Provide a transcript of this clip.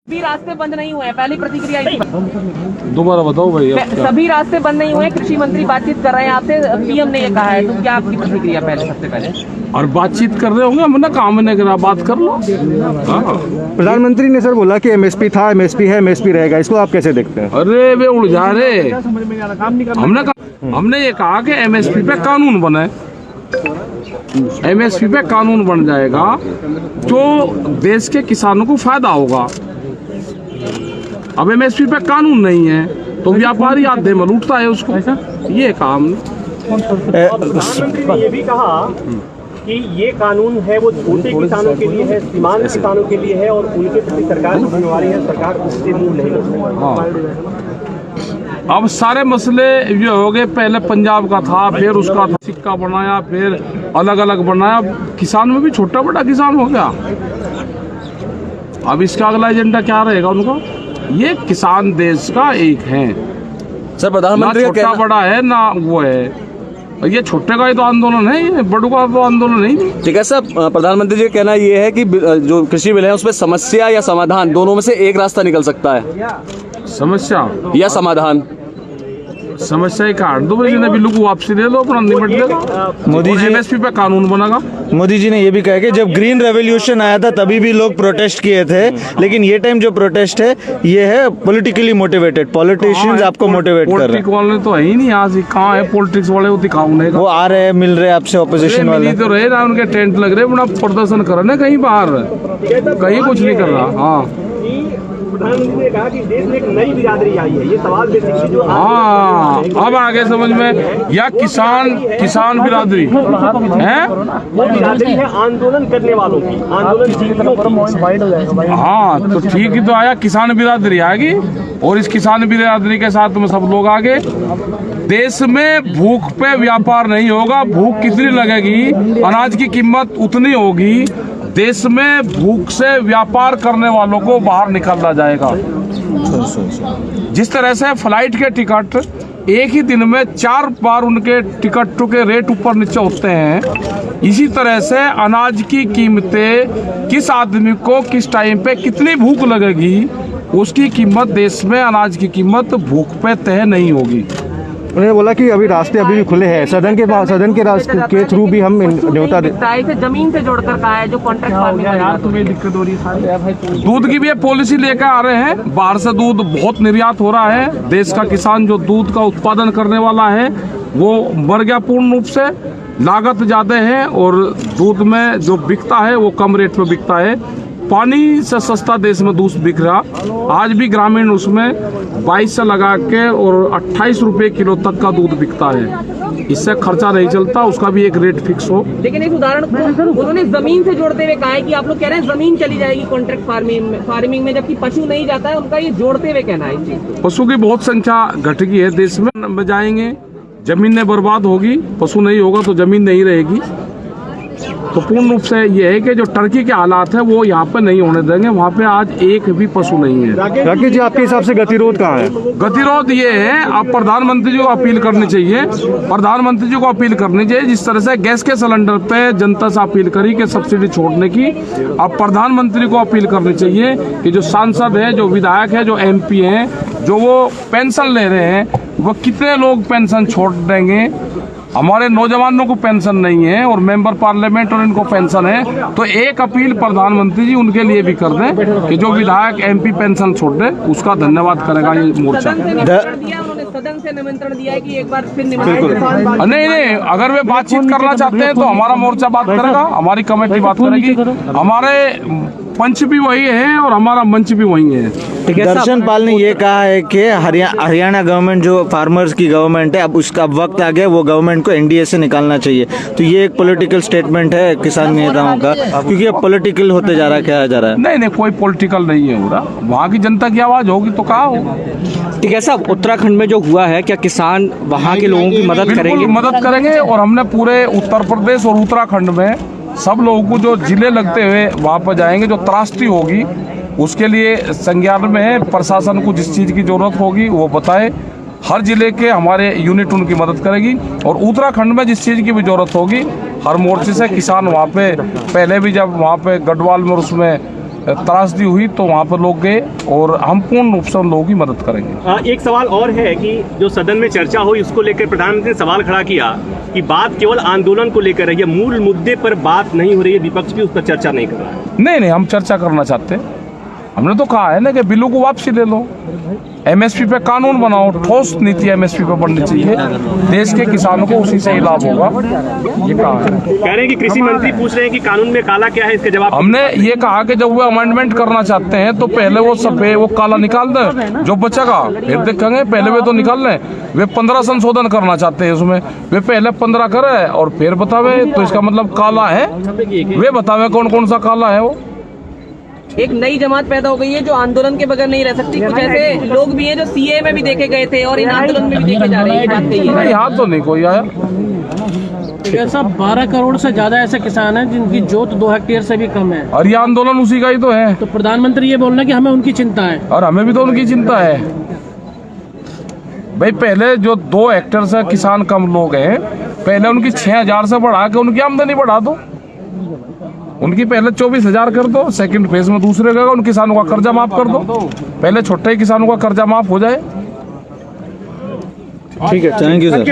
सभी रास्ते बंद नहीं हुए हैं, पहली प्रतिक्रिया दोबारा बताओ भाई। सभी रास्ते बंद नहीं हुए। कृषि मंत्री बातचीत कर रहे हैं आपसे, पीएम ने ये कहा है, तो क्या आपकी प्रतिक्रिया पहले सबसे पहले? और बातचीत कर रहे होंगे, हमने काम नहीं करा, बात कर लो। प्रधानमंत्री ने सर बोला कि एमएसपी था, एमएसपी है, एमएसपी रहेगा, इसको आप कैसे देखते हैं? अरे वे उलझा रहे। हमने ये कहा कि एमएसपी पे कानून बने, एमएसपी पे कानून बन जाएगा तो देश के किसानों को फायदा होगा। अब एमएसपी पे कानून नहीं है तो व्यापारी आधे में लूटता है उसको, ये काम। प्रधानमंत्री ने ये भी कहा कि ये कानून है वो छोटे किसानों के लिए है, सीमांत किसानों के लिए है, और उनके प्रति सरकार की जिम्मेवारी है, सरकार उससे मुंह नहीं मोड़ेगी। अब सारे मसले ये हो गए, पहले पंजाब का था, फिर उसका था, सिक्का बनाया, फिर अलग अलग बनाया, किसान में भी छोटा बड़ा किसान हो गया। अब इसका अगला एजेंडा क्या रहेगा उनका? ये किसान देश का एक है सर, प्रधानमंत्री ना छोटा बड़ा है ना वो है, ये छोटे का ही तो आंदोलन है, ये बड़ों का तो आंदोलन नहीं। ठीक है सर, प्रधानमंत्री जी का कहना ये है कि जो कृषि बिल है उसमें समस्या या समाधान दोनों में से एक रास्ता निकल सकता है। समस्या या समाधान? समस्या ही काट दो भाई, बिल्लू को वापसी दे दो, अपना निपट दो। मोदी जी एमएसपी पे कानून बनेगा। मोदी जी ने ये भी कहा कि जब ग्रीन रेवोल्यूशन आया था तभी भी लोग प्रोटेस्ट किए थे, लेकिन ये टाइम जो प्रोटेस्ट है ये है पॉलिटिकली मोटिवेटेड, पॉलिटिशियंस आपको मोटिवेट कर रहे पॉलिटिक्स वाले तो है ही नहीं, यहाँ से कहाँ है पॉलिटिक्स वाले, वो दिखाओ नहीं। हैं, वो आ रहे हैं, मिल रहे हैं आपसे, ऑपोजिशन वाले तो रहे ना, उनके टेंट लग रहे, अपना प्रदर्शन कर रहे कहीं बाहर, कहीं कुछ नहीं कर रहा। हाँ, प्रधानमंत्री ने कहा कि देश में एक नई बिरादरी आई है, ये सवाल बेसिकली जो हाँ अब आगे समझ में, या किसान बिरादरी है, वो बिरादरी है आंदोलन करने वालों की, आंदोलन। हाँ तो ठीक ही तो आया, किसान बिरादरी आएगी, और इस किसान बिरादरी के साथ में सब लोग आगे। देश में भूख पे व्यापार नहीं होगा, भूख कितनी लगेगी, अनाज की कीमत उतनी होगी, देश में भूख से व्यापार करने वालों को बाहर निकाला जाएगा। जिस तरह से फ्लाइट के टिकट एक ही दिन में 4 बार उनके टिकटों के रेट ऊपर नीचे होते हैं, इसी तरह से अनाज की कीमतें, किस आदमी को किस टाइम पे कितनी भूख लगेगी, उसकी कीमत देश में, अनाज की कीमत भूख पे तय नहीं होगी। उन्होंने बोला कि अभी रास्ते अभी भी खुले हैं, सदन के रास्ते के थ्रू भी हम न्योता इसे जमीन से जोड़कर कहा है, जो कॉन्ट्रैक्ट फार्मिंग यार तुम्हें दिक्कत हो रही है। दूध की भी पॉलिसी लेकर आ रहे हैं, बाहर से दूध बहुत निर्यात हो रहा है, देश का किसान जो दूध का उत्पादन करने वाला है वो मर गया पूर्ण रूप से, लागत ज्यादा है और दूध में जो बिकता है वो कम रेट में बिकता है। पानी से सस्ता देश में दूध बिक रहा, आज भी ग्रामीण उसमें 22 से लगा के और 28 रुपए किलो तक का दूध बिकता है, इससे खर्चा नहीं चलता, उसका भी एक रेट फिक्स हो। लेकिन एक उदाहरण उन्होंने जमीन से जोड़ते हुए कहा है कि आप लोग कह रहे हैं जमीन चली जाएगी कॉन्ट्रैक्ट फार्मिंग में, जबकि पशु नहीं जाता है, उनका ये जोड़ते हुए कहना है। इस चीज पशु की बहुत संख्या घट गई है देश में, जाएंगे जमीनें बर्बाद होगी, पशु नहीं होगा तो जमीन नहीं रहेगी। तो पूर्ण रूप से ये है कि जो टर्की के हालात है वो यहाँ पे नहीं होने देंगे, वहाँ पे आज एक भी पशु नहीं है। राकेश जी, आपके हिसाब से गतिरोध कहाँ है? गतिरोध ये है, अब प्रधानमंत्री जी को अपील करनी चाहिए, प्रधानमंत्री जी को अपील करनी चाहिए, जिस तरह से गैस के सिलेंडर पे जनता से अपील करी कि सब्सिडी छोड़ने की, अब प्रधानमंत्री को अपील करनी चाहिए कि जो सांसद है, जो विधायक है, जो MP हैं, जो वो पेंशन ले रहे हैं, वो कितने लोग पेंशन छोड़ देंगे। हमारे नौजवानों को पेंशन नहीं है और मेंबर पार्लियामेंट और इनको पेंशन है, तो एक अपील प्रधानमंत्री जी उनके लिए भी कर दें कि जो विधायक MP पेंशन छोड़ दे, उसका धन्यवाद करेगा ये मोर्चा। सदन से निमंत्रण दिया है कि एक बार फिर नहीं, अगर वे बातचीत करना चाहते हैं तो हमारा मोर्चा बात करेगा, हमारी कमेटी बात करेगी, हमारे पंच भी वही है और हमारा मंच भी वही है। दर्शन पाल ने ये कहा है कि हरियाणा गवर्नमेंट जो फार्मर्स की गवर्नमेंट है, अब उसका वक्त आ गया, वो गवर्नमेंट को NDA से निकालना चाहिए। तो ये एक पॉलिटिकल स्टेटमेंट है किसान नेताओं का, क्योंकि अब पॉलिटिकल होते जा रहा है, क्या जा रहा है? नहीं, कोई पॉलिटिकल नहीं है हो रहा, वहाँ की जनता की आवाज होगी तो कहा हो। ठीक है साहब, उत्तराखंड में जो हुआ है, क्या किसान वहाँ के लोगों की मदद करेंगे? मदद करेंगे, और हमने पूरे उत्तर प्रदेश और उत्तराखंड में सब लोगों को जो जिले लगते हुए वहाँ पर जाएंगे, जो त्रासदी होगी उसके लिए संज्ञान में है, प्रशासन को जिस चीज़ की जरूरत होगी वो बताए, हर जिले के हमारे यूनिट उनकी मदद करेगी, और उत्तराखंड में जिस चीज़ की भी जरूरत होगी हर मोर्चे से किसान वहाँ पे, पहले भी जब वहाँ पे गढ़वाल में उसमें त्रासदी हुई तो वहाँ पर लोग गए और हम पूर्ण रूप से उन लोगों की मदद करेंगे। एक सवाल और है कि जो सदन में चर्चा हुई उसको लेकर प्रधानमंत्री ने सवाल खड़ा किया कि बात केवल आंदोलन को लेकर है, ये मूल मुद्दे पर बात नहीं हो रही है, विपक्ष भी उस पर चर्चा नहीं कर रहा है। नहीं, हम चर्चा करना चाहते हैं। हमने तो कहा है ना कि बिलों को वापसी ले लो, एमएसपी पे कानून बनाओ, ठोस नीति एमएसपी पे बननी चाहिए, देश के किसानों को उसी से ही लाभ होगा, ये कहा है। कह रहे हैं कि कृषि मंत्री पूछ रहे हैं कि कानून में काला क्या है, इसका जवाब हमने ये कहा कि जब वो अमेंडमेंट करना चाहते हैं तो पहले वो सफेद वो काला निकाल दें, जो बचेगा फिर देखेंगे। पहले वे तो निकाल लें, वे 15 संशोधन करना चाहते हैं उसमें, वे पहले 15 करे और फिर बतावे, तो इसका मतलब काला है, वे बतावे कौन कौन सा काला है। वो एक नई जमात पैदा हो गई है जो आंदोलन के बगैर नहीं रह सकती। कुछ ऐसे लोग भी हैं जो सीए में भी देखे गए थे और इन आंदोलन में भी देखे जा रहे हैं, ये बात कही है। यहाँ तो नहीं कोई आया। ऐसा 12 करोड़ से ज्यादा ऐसे किसान हैं जिनकी जोत 2 हेक्टेयर से भी कम है, और ये आंदोलन उसी का ही तो है। तो प्रधानमंत्री ये बोल रहे हैं कि हमें उनकी चिंता है, और हमें भी तो उनकी चिंता है भाई। पहले जो 2 हेक्टेयर से किसान कम लोग हैं, पहले उनकी 6000 से बढ़ा के उनकी आमदनी बढ़ा दो, उनकी पहले 24,000 कर दो, सेकंड फेज में दूसरे का उन किसानों का कर्जा माफ कर दो, पहले छोटे किसानों का कर्जा माफ हो जाए। ठीक है, थैंक यू सर।